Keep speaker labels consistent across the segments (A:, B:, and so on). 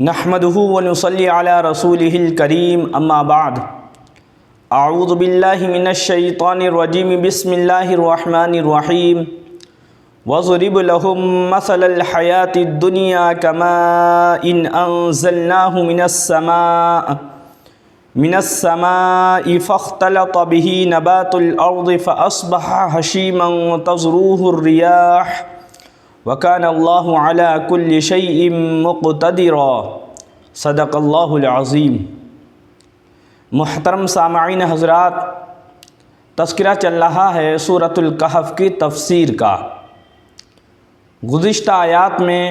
A: نحمده ونصلي على رسوله الكريم اما بعد اعوذ بالله من الشيطان الرجيم بسم الله الرحمن الرحيم وَاضْرِبْ لَهُم مَّثَلَ الْحَيَاةِ الدُّنْيَا كَمَاءٍ أَنزَلْنَاهُ مِنَ السَّمَاءِ فَاخْتَلَطَ بِهِ نَبَاتُ الْأَرْضِ فَأَصْبَحَ هَشِيمًا تَذْرُوهُ الرِّيَاحُ وَكَانَ اللَّهُ عَلَى كُلِّ شَيْءٍ مُقْتَدِرًا صدق اللہ العظیم۔ محترم سامعین حضرات، تذکرہ چل رہا ہے سورۃ الکہف کی تفسیر کا۔ گزشتہ آیات میں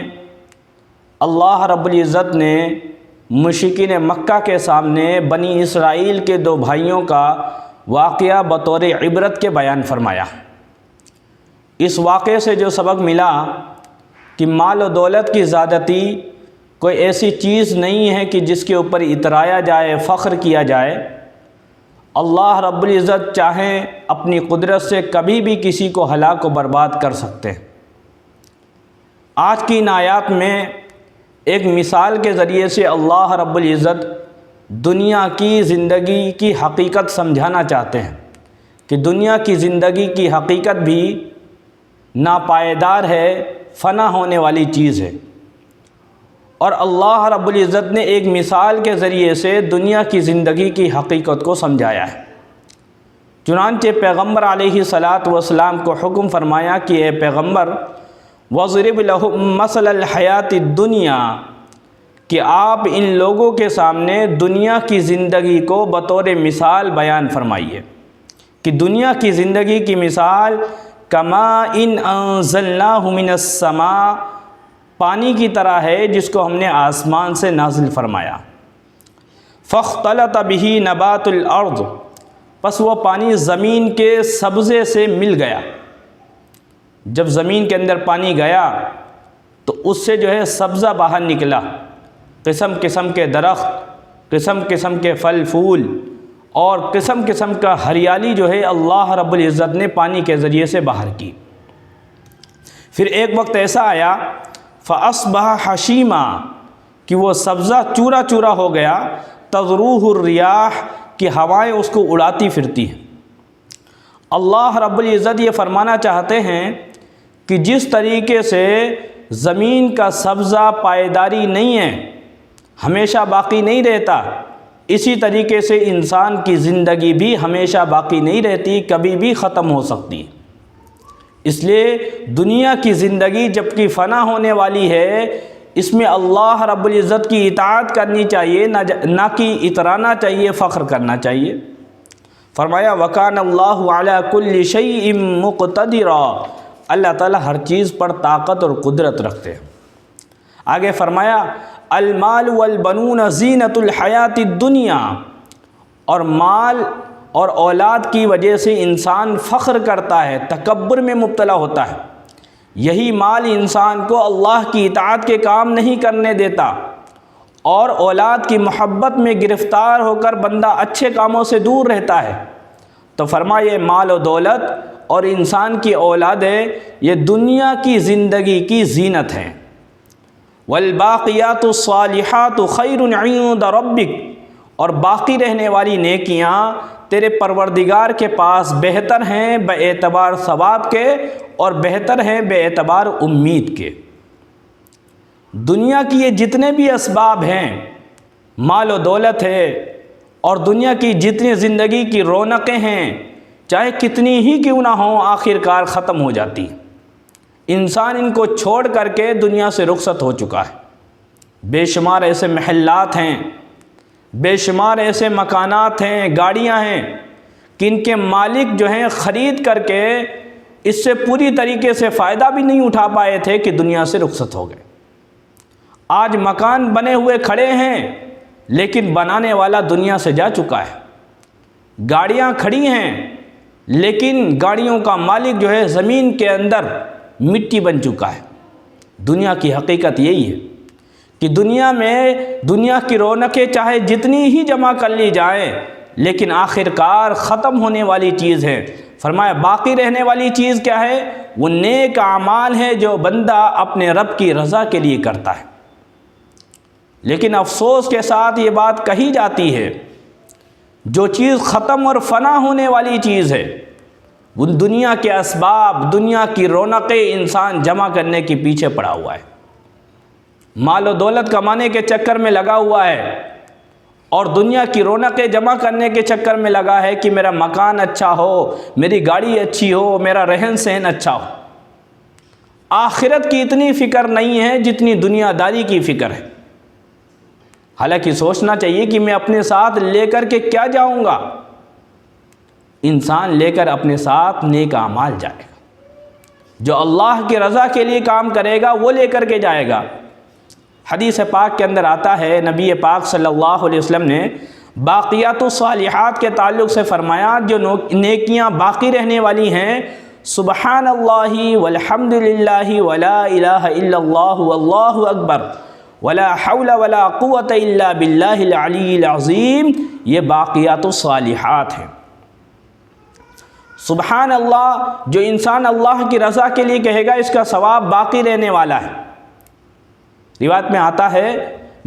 A: اللہ رب العزت نے مشرکین مکہ کے سامنے بنی اسرائیل کے دو بھائیوں کا واقعہ بطور عبرت کے بیان فرمایا۔ اس واقعے سے جو سبق ملا کہ مال و دولت کی زیادتی کوئی ایسی چیز نہیں ہے کہ جس کے اوپر اترایا جائے، فخر کیا جائے۔ اللہ رب العزت چاہیں اپنی قدرت سے کبھی بھی کسی کو ہلاک و برباد کر سکتے ہیں۔ آج کی ان آیات میں ایک مثال کے ذریعے سے اللہ رب العزت دنیا کی زندگی کی حقیقت سمجھانا چاہتے ہیں کہ دنیا کی زندگی کی حقیقت بھی ناپائیدار ہے، فنا ہونے والی چیز ہے، اور اللہ رب العزت نے ایک مثال کے ذریعے سے دنیا کی زندگی کی حقیقت کو سمجھایا ہے۔ چنانچہ پیغمبر علیہ الصلاۃ والسلام کو حکم فرمایا کہ اے پیغمبر، وَاضْرِبْ لَهُم مَّثَلَ الْحَيَاةِ الدُّنْيَا، کہ آپ ان لوگوں کے سامنے دنیا کی زندگی کو بطور مثال بیان فرمائیے کہ دنیا کی زندگی کی مثال کَمَاءٍ أَنزَلْنَاهُ مِنَ السَّمَاءِ، پانی کی طرح ہے جس کو ہم نے آسمان سے نازل فرمایا۔ فَاخْتَلَطَ بِهِ نَبَاتُ الْأَرْضِ، پس وہ پانی زمین کے سبزے سے مل گیا۔ جب زمین کے اندر پانی گیا تو اس سے جو ہے سبزہ باہر نکلا، قسم قسم کے درخت، قسم قسم کے پھل پھول اور قسم قسم کا ہریالی جو ہے اللہ رب العزت نے پانی کے ذریعے سے باہر کی۔ پھر ایک وقت ایسا آیا فَأَصْبَحَ حَشِيمًا، کہ وہ سبزہ چورا چورا ہو گیا، تَذْرُوهُ الرِّيَاحُ، کہ ہوائیں اس کو اڑاتی پھرتی ہیں۔ اللہ رب العزت یہ فرمانا چاہتے ہیں کہ جس طریقے سے زمین کا سبزہ پائیداری نہیں ہے، ہمیشہ باقی نہیں رہتا، اسی طریقے سے انسان کی زندگی بھی ہمیشہ باقی نہیں رہتی، کبھی بھی ختم ہو سکتی۔ اس لیے دنیا کی زندگی جبکہ فنا ہونے والی ہے، اس میں اللہ رب العزت کی اطاعت کرنی چاہیے، نہ کہ اترانا چاہیے، فخر کرنا چاہیے۔ فرمایا وَكَانَ اللَّهُ عَلَى كُلِّ شَيْءٍ مُقْتَدِرًا، اللہ تعالیٰ ہر چیز پر طاقت اور قدرت رکھتے ہیں۔ آگے فرمایا المال والبنون زینت الحیات الدنیا، اور مال اور اولاد کی وجہ سے انسان فخر کرتا ہے، تکبر میں مبتلا ہوتا ہے۔ یہی مال انسان کو اللہ کی اطاعت کے کام نہیں کرنے دیتا، اور اولاد کی محبت میں گرفتار ہو کر بندہ اچھے کاموں سے دور رہتا ہے۔ تو فرمائے مال و دولت اور انسان کی اولادیں یہ دنیا کی زندگی کی زینت ہیں۔ والباقیات الصالحات خیر عند ربک، اور باقی رہنے والی نیکیاں تیرے پروردگار کے پاس بہتر ہیں بے اعتبار ثواب کے، اور بہتر ہیں بے اعتبار امید کے۔ دنیا کی یہ جتنے بھی اسباب ہیں، مال و دولت ہے اور دنیا کی جتنی زندگی کی رونقیں ہیں، چاہے کتنی ہی کیوں نہ ہوں، آخر کار ختم ہو جاتی۔ انسان ان کو چھوڑ کر کے دنیا سے رخصت ہو چکا ہے۔ بے شمار ایسے محلات ہیں، بے شمار ایسے مکانات ہیں، گاڑیاں ہیں کہ ان کے مالک جو ہیں خرید کر کے اس سے پوری طریقے سے فائدہ بھی نہیں اٹھا پائے تھے کہ دنیا سے رخصت ہو گئے۔ آج مکان بنے ہوئے کھڑے ہیں لیکن بنانے والا دنیا سے جا چکا ہے۔ گاڑیاں کھڑی ہیں لیکن گاڑیوں کا مالک جو ہے زمین کے اندر مٹی بن چکا ہے۔ دنیا کی حقیقت یہی ہے کہ دنیا میں دنیا کی رونقیں چاہے جتنی ہی جمع کر لی جائیں، لیکن آخر کار ختم ہونے والی چیز ہے۔ فرمایا باقی رہنے والی چیز کیا ہے؟ وہ نیک اعمال ہے جو بندہ اپنے رب کی رضا کے لیے کرتا ہے۔ لیکن افسوس کے ساتھ یہ بات کہی جاتی ہے، جو چیز ختم اور فنا ہونے والی چیز ہے، وہ دنیا کے اسباب، دنیا کی رونقیں انسان جمع کرنے کے پیچھے پڑا ہوا ہے، مال و دولت کمانے کے چکر میں لگا ہوا ہے، اور دنیا کی رونقیں جمع کرنے کے چکر میں لگا ہے کہ میرا مکان اچھا ہو، میری گاڑی اچھی ہو، میرا رہن سہن اچھا ہو۔ آخرت کی اتنی فکر نہیں ہے جتنی دنیا داری کی فکر ہے۔ حالانکہ سوچنا چاہیے کہ میں اپنے ساتھ لے کر کے کیا جاؤں گا۔ انسان لے کر اپنے ساتھ نیک اعمال جائے گا، جو اللہ کی رضا کے لیے کام کرے گا وہ لے کر کے جائے گا۔ حدیث پاک کے اندر آتا ہے، نبی پاک صلی اللہ علیہ وسلم نے باقیات الصالحات کے تعلق سے فرمایا، جو نیکیاں باقی رہنے والی ہیں، سبحان اللہ والحمد للہ ولا الہ الا اللہ واللہ اکبر ولا حول ولا قوت الا باللہ العلی العظیم، یہ باقیات الصالحات ہیں۔ سبحان اللہ جو انسان اللہ کی رضا کے لیے کہے گا، اس کا ثواب باقی رہنے والا ہے۔ روایت میں آتا ہے،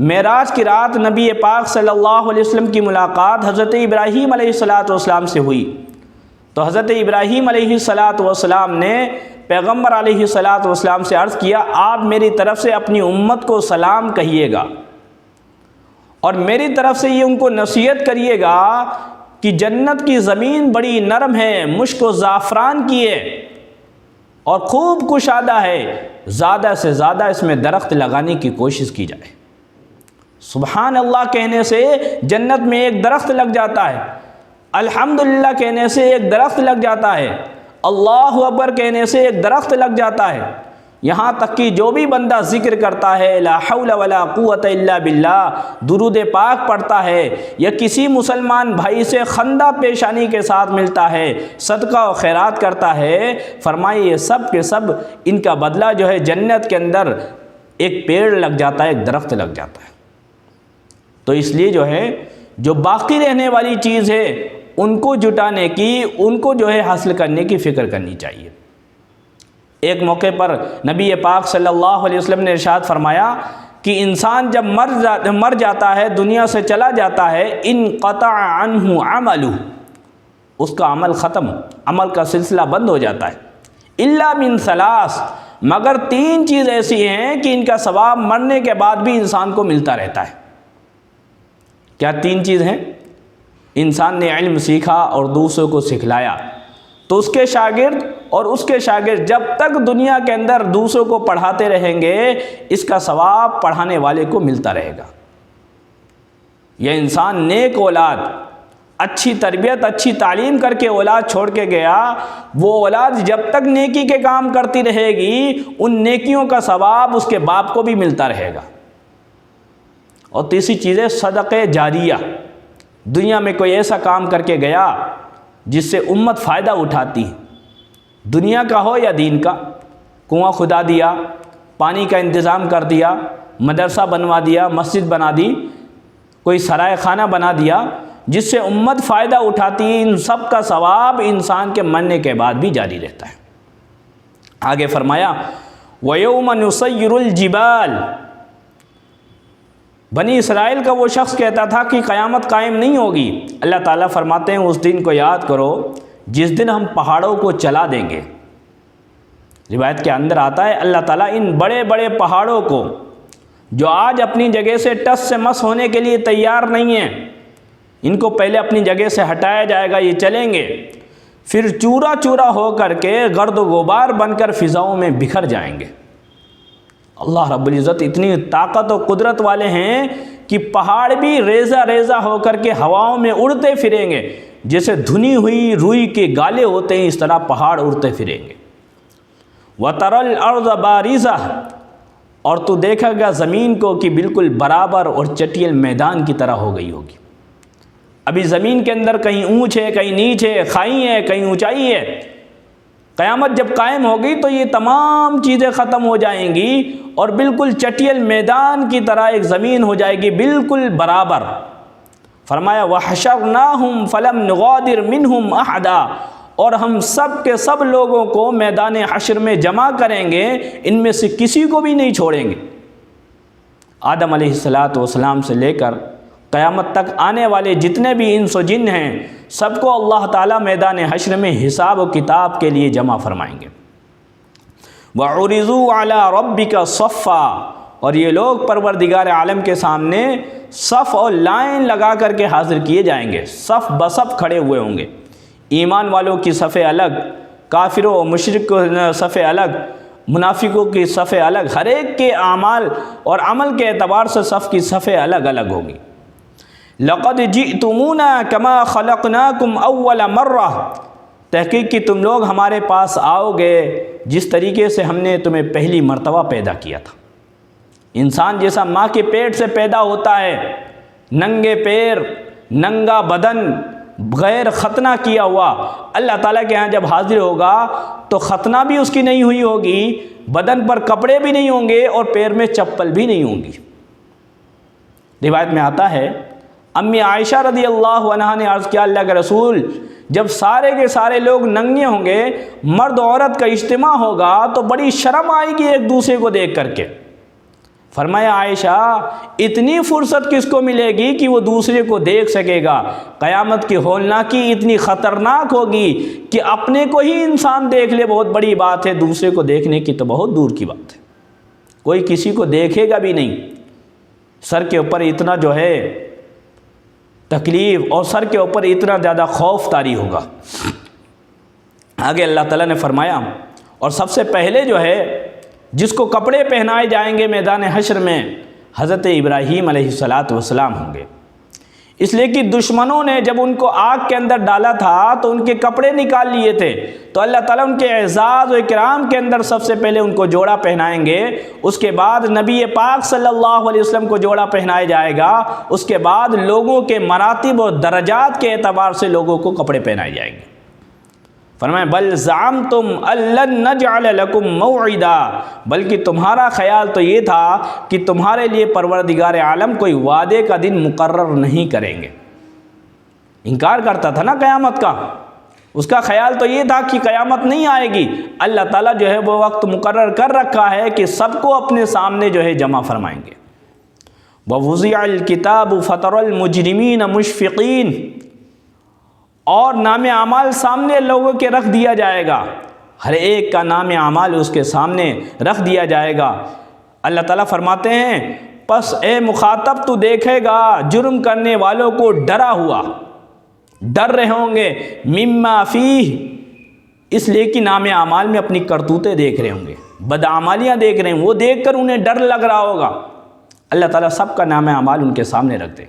A: معراج کی رات نبی پاک صلی اللہ علیہ وسلم کی ملاقات حضرت ابراہیم علیہ السلام سے ہوئی، تو حضرت ابراہیم علیہ السلام نے پیغمبر علیہ السلام سے عرض کیا، آپ میری طرف سے اپنی امت کو سلام کہیے گا، اور میری طرف سے یہ ان کو نصیحت کریے گا کہ جنت کی زمین بڑی نرم ہے، مشک و زعفران کی ہے اور خوب کشادہ ہے، زیادہ سے زیادہ اس میں درخت لگانے کی کوشش کی جائے۔ سبحان اللہ کہنے سے جنت میں ایک درخت لگ جاتا ہے، الحمدللہ کہنے سے ایک درخت لگ جاتا ہے، اللہ اکبر کہنے سے ایک درخت لگ جاتا ہے، یہاں تک کہ جو بھی بندہ ذکر کرتا ہے، لا حول ولا قوت الا باللہ، درود پاک پڑھتا ہے، یا کسی مسلمان بھائی سے خندہ پیشانی کے ساتھ ملتا ہے، صدقہ و خیرات کرتا ہے، فرمائے یہ سب کے سب ان کا بدلہ جو ہے جنت کے اندر ایک پیڑ لگ جاتا ہے، ایک درخت لگ جاتا ہے۔ تو اس لیے جو ہے جو باقی رہنے والی چیز ہے ان کو جٹانے کی، ان کو جو ہے حاصل کرنے کی فکر کرنی چاہیے۔ ایک موقع پر نبی پاک صلی اللہ علیہ وسلم نے ارشاد فرمایا کہ انسان جب مر جاتا ہے، دنیا سے چلا جاتا ہے، انقطع عنہ عملہ، اس کا عمل ختم، عمل کا سلسلہ بند ہو جاتا ہے، الا من ثلاث، مگر تین چیز ایسی ہیں کہ ان کا ثواب مرنے کے بعد بھی انسان کو ملتا رہتا ہے۔ کیا تین چیز ہیں؟ انسان نے علم سیکھا اور دوسروں کو سکھلایا، تو اس کے شاگرد اور اس کے شاگرد جب تک دنیا کے اندر دوسروں کو پڑھاتے رہیں گے، اس کا ثواب پڑھانے والے کو ملتا رہے گا۔ یہ انسان نیک اولاد، اچھی تربیت، اچھی تعلیم کر کے اولاد چھوڑ کے گیا، وہ اولاد جب تک نیکی کے کام کرتی رہے گی، ان نیکیوں کا ثواب اس کے باپ کو بھی ملتا رہے گا۔ اور تیسری چیز ہے صدقہ جاریہ، دنیا میں کوئی ایسا کام کر کے گیا جس سے امت فائدہ اٹھاتی ہے، دنیا کا ہو یا دین کا، کنواں کھدا دیا، پانی کا انتظام کر دیا، مدرسہ بنوا دیا، مسجد بنا دی، کوئی سرائے خانہ بنا دیا، جس سے امت فائدہ اٹھاتی ہے، ان سب کا ثواب انسان کے مرنے کے بعد بھی جاری رہتا ہے۔ آگے فرمایا وَيَوْمَ نُسَيِّرُ الْجِبَالِ، بنی اسرائیل کا وہ شخص کہتا تھا کہ قیامت قائم نہیں ہوگی، اللہ تعالیٰ فرماتے ہیں اس دن کو یاد کرو جس دن ہم پہاڑوں کو چلا دیں گے۔ روایت کے اندر آتا ہے اللہ تعالیٰ ان بڑے بڑے پہاڑوں کو، جو آج اپنی جگہ سے ٹس سے مس ہونے کے لیے تیار نہیں ہیں، ان کو پہلے اپنی جگہ سے ہٹایا جائے گا، یہ چلیں گے، پھر چورا چورا ہو کر کے گرد و غبار بن کر فضاؤں میں بکھر جائیں گے۔ اللہ رب العزت اتنی طاقت و قدرت والے ہیں کہ پہاڑ بھی ریزہ ریزہ ہو کر کے ہواؤں میں اڑتے پھریں گے، جیسے دھنی ہوئی روئی کے گالے ہوتے ہیں، اس طرح پہاڑ اڑتے پھریں گے۔ وَتَرَى الْأَرْضَ بَارِزَةً، اور تو دیکھا گا زمین کو کہ بالکل برابر اور چٹیل میدان کی طرح ہو گئی ہوگی۔ ابھی زمین کے اندر کہیں اونچ ہے، کہیں نیچ ہے، کھائی ہے، کہیں اونچائی ہے۔ قیامت جب قائم ہوگی تو یہ تمام چیزیں ختم ہو جائیں گی اور بالکل چٹیل میدان کی طرح ایک زمین ہو جائے گی، بالکل برابر۔ فرمایا وَحَشَرْنَاهُمْ فَلَمْ نُغَادِرْ مِنْهُمْ أَحَدًا، اور ہم سب کے سب لوگوں کو میدان حشر میں جمع کریں گے، ان میں سے کسی کو بھی نہیں چھوڑیں گے۔ آدم علیہ الصلاۃ والسلام سے لے کر قیامت تک آنے والے جتنے بھی انس و جن ہیں سب کو اللہ تعالیٰ میدان حشر میں حساب و کتاب کے لیے جمع فرمائیں گے۔ وَعُرِضُوا عَلَىٰ رَبِّكَ صَفًّا، اور یہ لوگ پروردگار عالم کے سامنے صف اور لائن لگا کر کے حاضر کیے جائیں گے، صف بصف کھڑے ہوئے ہوں گے۔ ایمان والوں کی صفیں الگ، کافروں و مشرکوں کی صفیں الگ، منافقوں کی صفیں الگ، ہر ایک کے اعمال اور عمل کے اعتبار سے صف کی صفیں الگ الگ ہوگی۔ لَقَدْ جِئْتُمُونَا كَمَا خَلَقْنَاكُمْ أَوَّلَ مَرَّةٍ، تحقیق کہ تم لوگ ہمارے پاس آؤ گے جس طریقے سے ہم نے تمہیں پہلی مرتبہ پیدا کیا تھا۔ انسان جیسا ماں کے پیٹ سے پیدا ہوتا ہے، ننگے پیر، ننگا بدن، غیر ختنہ کیا ہوا، اللہ تعالیٰ کے ہاں جب حاضر ہوگا تو ختنہ بھی اس کی نہیں ہوئی ہوگی، بدن پر کپڑے بھی نہیں ہوں گے اور پیر میں چپل بھی نہیں ہوں گی۔ روایت میں آتا ہے امی عائشہ رضی اللہ عنہا نے عرض کیا، اللہ کے رسول جب سارے کے سارے لوگ ننگے ہوں گے، مرد عورت کا اجتماع ہوگا تو بڑی شرم آئے گی ایک دوسرے کو دیکھ کر کے۔ فرمایا عائشہ اتنی فرصت کس کو ملے گی کہ وہ دوسرے کو دیکھ سکے گا؟ قیامت کی ہولناکی اتنی خطرناک ہوگی کہ اپنے کو ہی انسان دیکھ لے بہت بڑی بات ہے، دوسرے کو دیکھنے کی تو بہت دور کی بات ہے، کوئی کسی کو دیکھے گا بھی نہیں۔ سر کے اوپر اتنا جو ہے تکلیف اور سر کے اوپر اتنا زیادہ خوف طاری ہوگا۔ آگے اللہ تعالیٰ نے فرمایا اور سب سے پہلے جو ہے جس کو کپڑے پہنائے جائیں گے میدان حشر میں حضرت ابراہیم علیہ الصلاۃ والسلام ہوں گے، اس لیے کہ دشمنوں نے جب ان کو آگ کے اندر ڈالا تھا تو ان کے کپڑے نکال لیے تھے، تو اللہ تعالیٰ ان کے اعزاز و اکرام کے اندر سب سے پہلے ان کو جوڑا پہنائیں گے، اس کے بعد نبی پاک صلی اللہ علیہ وسلم کو جوڑا پہنایا جائے گا، اس کے بعد لوگوں کے مراتب و درجات کے اعتبار سے لوگوں کو کپڑے پہنائے جائیں گے۔ فرمائیں بل زعمتم ان نجعل لکم موعدا، بلکہ تمہارا خیال تو یہ تھا کہ تمہارے لیے پروردگار عالم کوئی وعدے کا دن مقرر نہیں کریں گے۔ انکار کرتا تھا نا قیامت کا، اس کا خیال تو یہ تھا کہ قیامت نہیں آئے گی، اللہ تعالیٰ جو ہے وہ وقت مقرر کر رکھا ہے کہ سب کو اپنے سامنے جو ہے جمع فرمائیں گے۔ وَوُضِعَ الْكِتَابُ فَتَرَى الْمُجْرِمِينَ مُشْفِقِينَ، اور نام اعمال سامنے لوگوں کے رکھ دیا جائے گا، ہر ایک کا نام اعمال اس کے سامنے رکھ دیا جائے گا۔ اللہ تعالیٰ فرماتے ہیں پس اے مخاطب تو دیکھے گا جرم کرنے والوں کو ڈرا ہوا، ڈر رہے ہوں گے مما فیہ، اس لیے کہ نام اعمال میں اپنی کرتوتیں دیکھ رہے ہوں گے، بدعمالیاں دیکھ رہے ہیں، وہ دیکھ کر انہیں ڈر لگ رہا ہوگا۔ اللہ تعالیٰ سب کا نام اعمال ان کے سامنے رکھ دے،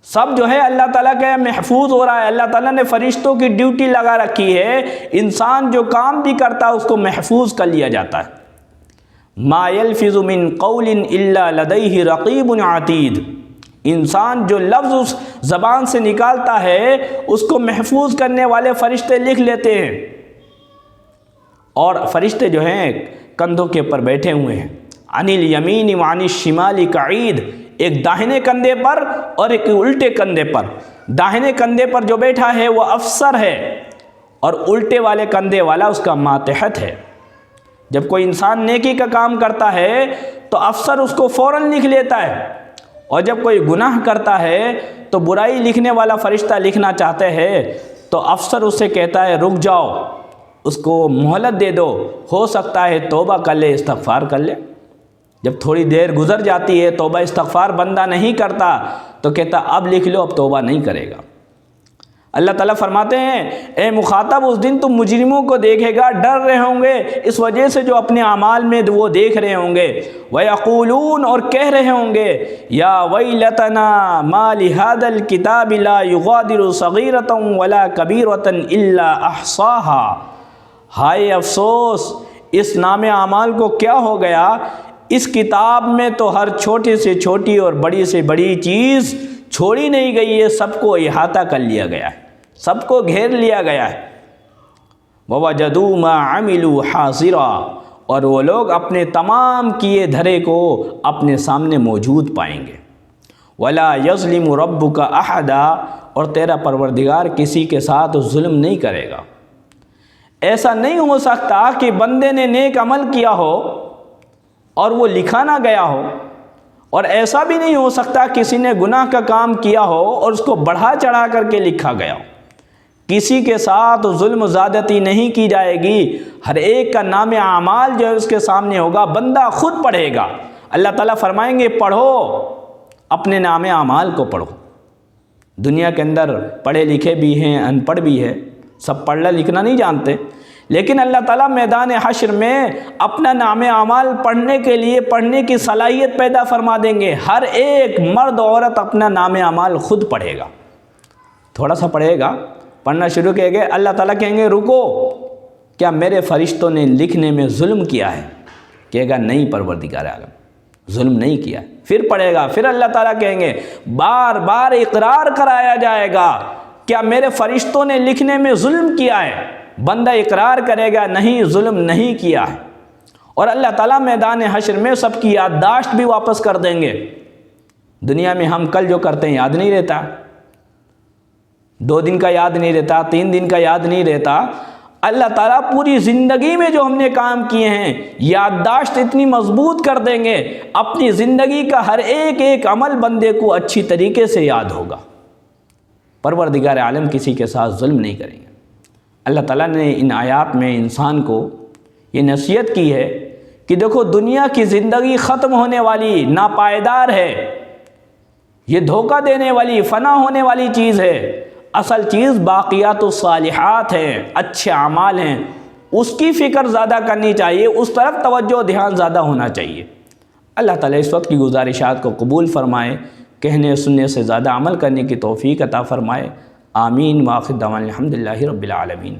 A: سب جو ہے اللہ تعالیٰ کا محفوظ ہو رہا ہے۔ اللہ تعالیٰ نے فرشتوں کی ڈیوٹی لگا رکھی ہے، انسان جو کام بھی کرتا ہے اس کو محفوظ کر لیا جاتا ہے۔ ما یلفظ من قول الا لدیہ رقیب عتید، انسان جو لفظ اس زبان سے نکالتا ہے اس کو محفوظ کرنے والے فرشتے لکھ لیتے ہیں، اور فرشتے جو ہیں کندھوں کے اوپر بیٹھے ہوئے ہیں، عن الیمین وعن الشمال قعید، ایک داہنے کندھے پر اور ایک الٹے کندھے پر۔ داہنے کندھے پر جو بیٹھا ہے وہ افسر ہے اور الٹے والے کندھے والا اس کا ماتحت ہے۔ جب کوئی انسان نیکی کا کام کرتا ہے تو افسر اس کو فوراً لکھ لیتا ہے، اور جب کوئی گناہ کرتا ہے تو برائی لکھنے والا فرشتہ لکھنا چاہتے ہیں تو افسر اس سے کہتا ہے رک جاؤ، اس کو مہلت دے دو، ہو سکتا ہے توبہ کر لے، استغفار کر لے۔ جب تھوڑی دیر گزر جاتی ہے توبہ استغفار بندہ نہیں کرتا تو کہتا اب لکھ لو، اب توبہ نہیں کرے گا۔ اللہ تعالیٰ فرماتے ہیں اے مخاطب اس دن تم مجرموں کو دیکھے گا، ڈر رہے ہوں گے اس وجہ سے جو اپنے اعمال میں وہ دیکھ رہے ہوں گے، وَيَقُولُونَ، اور کہہ رہے ہوں گے یا وَيْلَتَنَا مَا لِهَذَا الْكِتَابِ لَا يُغَادِرُ صَغِيرَةً وَلَا كَبِيرَةً إِلَّا أَحْصَاهَا، ہائے افسوس اس نام اعمال کو کیا ہو گیا، اس کتاب میں تو ہر چھوٹی سے چھوٹی اور بڑی سے بڑی چیز چھوڑی نہیں گئی ہے، سب کو احاطہ کر لیا گیا ہے، سب کو گھیر لیا گیا ہے۔ وَوَجَدُوا مَا عَمِلُوا حَاضِرًا، اور وہ لوگ اپنے تمام کیے دھرے کو اپنے سامنے موجود پائیں گے۔ وَلَا يَظْلِمُ رَبُّكَ أَحَدًا، اور تیرا پروردگار کسی کے ساتھ ظلم نہیں کرے گا۔ ایسا نہیں ہو سکتا کہ بندے نے نیک عمل کیا ہو اور وہ لکھا نہ گیا ہو، اور ایسا بھی نہیں ہو سکتا کسی نے گناہ کا کام کیا ہو اور اس کو بڑھا چڑھا کر کے لکھا گیا ہو۔ کسی کے ساتھ ظلم و زیادتی نہیں کی جائے گی، ہر ایک کا نام اعمال جو ہے اس کے سامنے ہوگا، بندہ خود پڑھے گا۔ اللہ تعالیٰ فرمائیں گے پڑھو، اپنے نام اعمال کو پڑھو۔ دنیا کے اندر پڑھے لکھے بھی ہیں، ان پڑھ بھی ہے، سب پڑھنا لکھنا نہیں جانتے، لیکن اللہ تعالیٰ میدان حشر میں اپنا نام اعمال پڑھنے کے لیے پڑھنے کی صلاحیت پیدا فرما دیں گے۔ ہر ایک مرد عورت اپنا نام اعمال خود پڑھے گا، تھوڑا سا پڑھے گا، پڑھنا شروع کیے گئے، اللہ تعالیٰ کہیں گے رکو، کیا میرے فرشتوں نے لکھنے میں ظلم کیا ہے؟ کہے گا نہیں پروردگار عالم، ظلم نہیں کیا۔ پھر پڑھے گا، پھر اللہ تعالیٰ کہیں گے بار بار اقرار کرایا جائے گا، کیا میرے فرشتوں نے لکھنے میں ظلم کیا ہے؟ بندہ اقرار کرے گا نہیں، ظلم نہیں کیا ہے، اور اللہ تعالیٰ میدان حشر میں سب کی یادداشت بھی واپس کر دیں گے۔ دنیا میں ہم کل جو کرتے ہیں یاد نہیں رہتا، 2 دن کا یاد نہیں رہتا، 3 دن کا یاد نہیں رہتا۔ اللہ تعالیٰ پوری زندگی میں جو ہم نے کام کیے ہیں یادداشت اتنی مضبوط کر دیں گے، اپنی زندگی کا ہر ایک عمل بندے کو اچھی طریقے سے یاد ہوگا۔ پروردگار عالم کسی کے ساتھ ظلم نہیں کریں گے۔ اللہ تعالیٰ نے ان آیات میں انسان کو یہ نصیحت کی ہے کہ دیکھو دنیا کی زندگی ختم ہونے والی، ناپائیدار ہے، یہ دھوکہ دینے والی، فنا ہونے والی چیز ہے۔ اصل چیز باقیات الصالحات ہیں، اچھے اعمال ہیں، اس کی فکر زیادہ کرنی چاہیے، اس طرف توجہ دھیان زیادہ ہونا چاہیے۔ اللہ تعالیٰ اس وقت کی گزارشات کو قبول فرمائے، کہنے سننے سے زیادہ عمل کرنے کی توفیق عطا فرمائے۔ آمین۔ وآخر دعوانا الحمدللہ رب العالمین۔